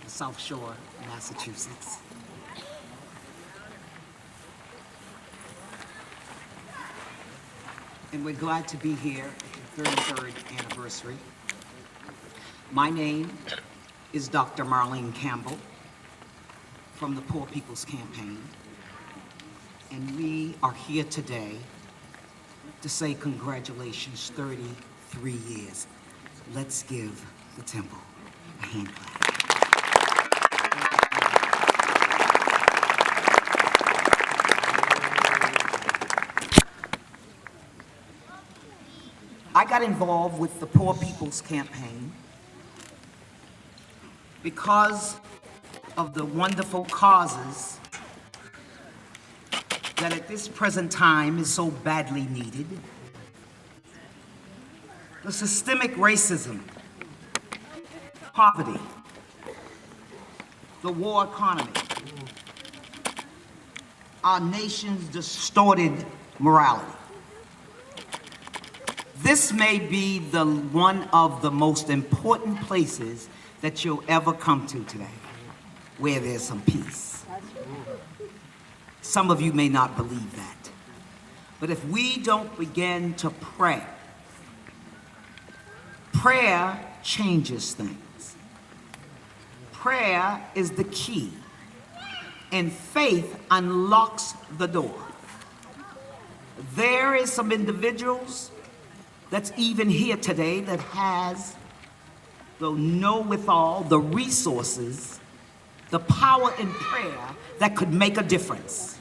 South Shore, Massachusetts. And we're glad to be here at the 33rd anniversary. My name is Dr. Marlene Campbell from the Poor People's Campaign. And we are here today to say congratulations, 33 years. Let's give the temple a hand clap. I got involved with the Poor People's Campaign because of the wonderful causes that at this present time is so badly needed. The systemic racism, poverty, the war economy, our nation's distorted morality. This may be one of the most important places that you'll ever come to today, where there's some peace. Some of you may not believe that. But if we don't begin to pray, prayer changes things. Prayer is the key, and faith unlocks the door. There is some individuals that's even here today that has the know-withal, the resources, the power in prayer that could make a difference.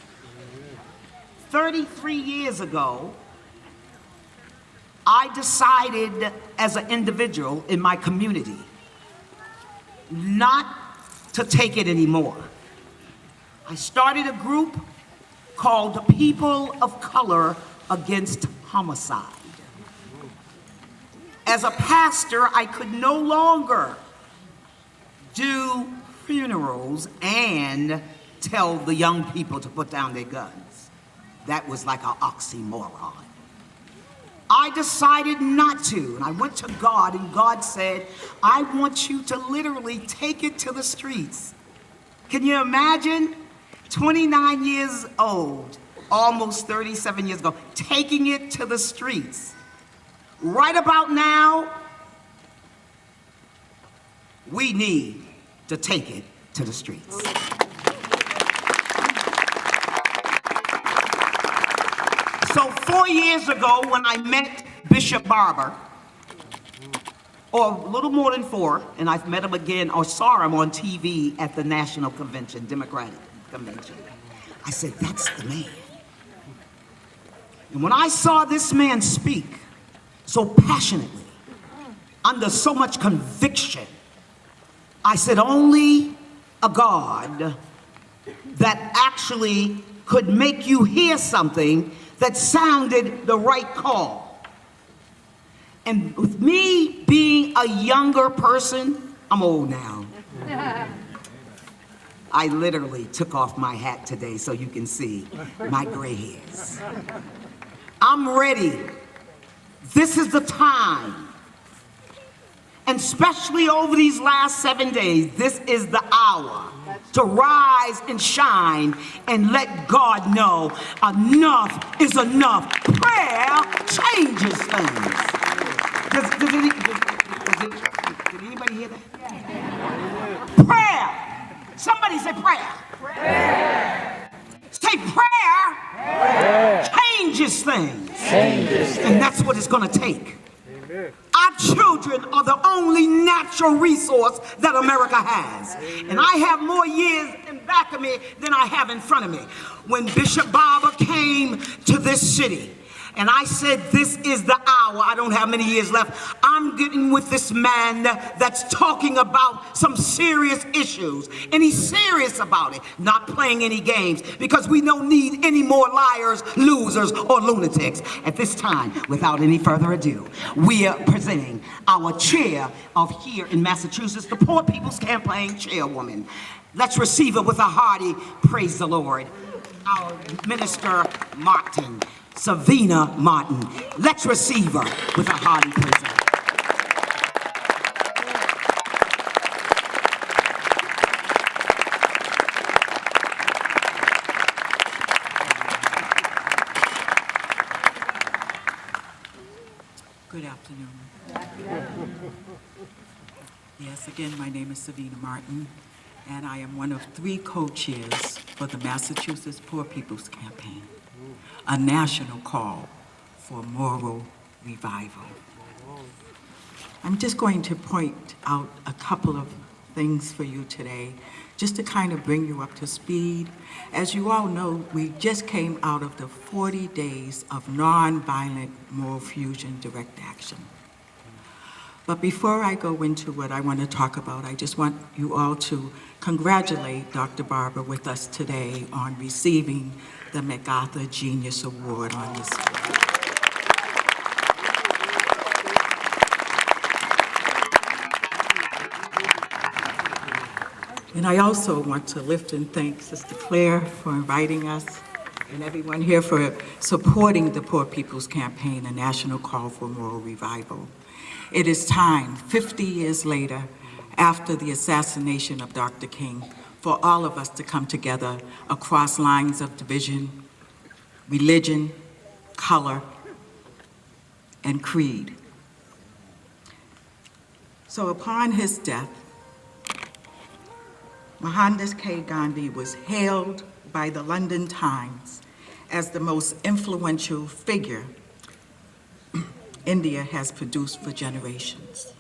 33 years ago, I decided as an individual in my community not to take it anymore. I started a group called People of Color Against Homicide. As a pastor, I could no longer do funerals and tell the young people to put down their guns. That was like an oxymoron. I decided not to, and I went to God, and God said, I want you to literally take it to the streets. Can you imagine? 29 years old, almost 37 years ago, taking it to the streets. Right about now, we need to take it to the streets. So 4 years ago, when I met Bishop Barber, or a little more than 4, and I've met him again, or saw him on TV at the National Convention, Democratic Convention, I said, that's the man. And when I saw this man speak so passionately, under so much conviction, I said, only a God that actually could make you hear something that sounded the right call. And with me being a younger person, I'm old now. I literally took off my hat today so you can see my gray hairs. I'm ready. This is the time. And especially over these last 7 days, this is the hour to rise and shine and let God know enough is enough. Prayer changes things. Did anybody hear that? Prayer. Somebody say prayer. Prayer. Say prayer. Changes things. And that's what it's going to take. Amen. Our children are the only natural resource that America has. Amen. And I have more years in back of me than I have in front of me. When Bishop Barber came to this city, and I said, this is the hour. I don't have many years left. I'm getting with this man that's talking about some serious issues. And he's serious about it, not playing any games, because we don't need any more liars, losers, or lunatics. At this time, without any further ado, we are presenting our chair of here in Massachusetts, the Poor People's Campaign chairwoman. Let's receive her with a hearty praise the Lord. Our minister, Martin. Savina Martin. Let's receive her with a hearty praise. Good afternoon. Yes, again, my name is Savina Martin, and I am one of 3 co-chairs for the Massachusetts Poor People's Campaign, a national call for moral revival. I'm just going to point out a couple of things for you today, just to kind of bring you up to speed. As you all know, we just came out of the 40 days of nonviolent moral fusion direct action. But before I go into what I want to talk about, I just want you all to congratulate Dr. Barber with us today on receiving the MacArthur Genius Award on this. And I also want to lift and thank Sister Claire for inviting us and everyone here for supporting the Poor People's Campaign, a national call for moral revival. It is time, 50 years later, after the assassination of Dr. King, for all of us to come together across lines of division, religion, color, and creed. So upon his death, Mohandas K. Gandhi was hailed by the London Times as the most influential figure India has produced for generations.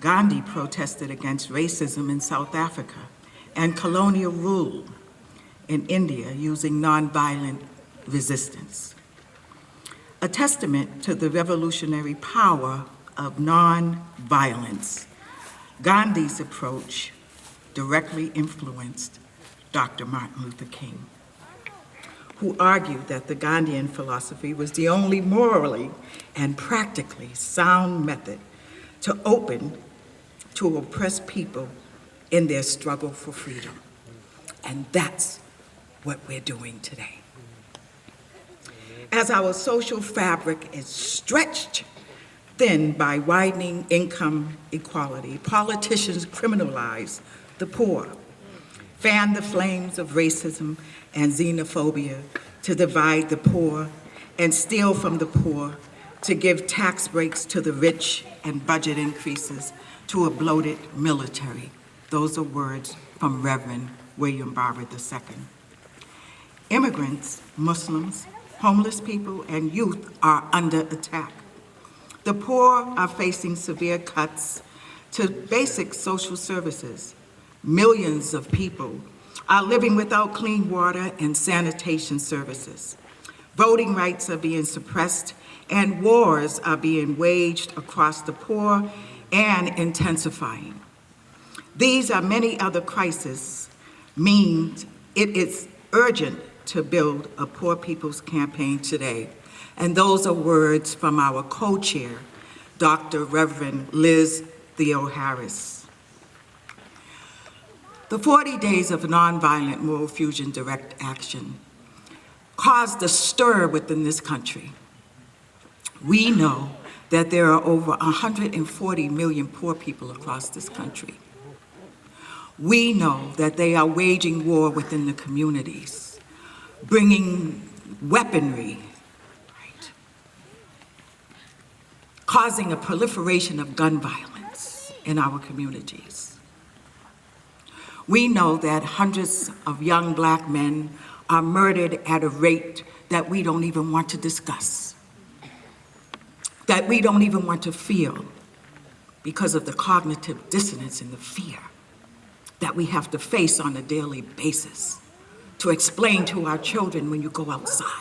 Gandhi protested against racism in South Africa and colonial rule in India using nonviolent resistance. A testament to the revolutionary power of nonviolence, Gandhi's approach directly influenced Dr. Martin Luther King, who argued that the Gandhian philosophy was the only morally and practically sound method to open to oppressed people in their struggle for freedom. And that's what we're doing today. As our social fabric is stretched thin by widening income equality, politicians criminalize the poor, fan the flames of racism and xenophobia to divide the poor and steal from the poor, to give tax breaks to the rich and budget increases to a bloated military. Those are words from Reverend William Barber II. Immigrants, Muslims, homeless people, and youth are under attack. The poor are facing severe cuts to basic social services. Millions of people are living without clean water and sanitation services. Voting rights are being suppressed, and wars are being waged across the poor and intensifying. These are many other crises, means it is urgent to build a Poor People's Campaign today. And those are words from our co-chair, Dr. Reverend Liz Theo Harris. The 40 days of nonviolent moral fusion direct action caused a stir within this country. We know that there are over 140 million poor people across this country. We know that they are waging war within the communities, bringing weaponry, right, causing a proliferation of gun violence in our communities. We know that hundreds of young Black men are murdered at a rate that we don't even want to discuss, that we don't even want to feel, because of the cognitive dissonance and the fear that we have to face on a daily basis to explain to our children when you go outside.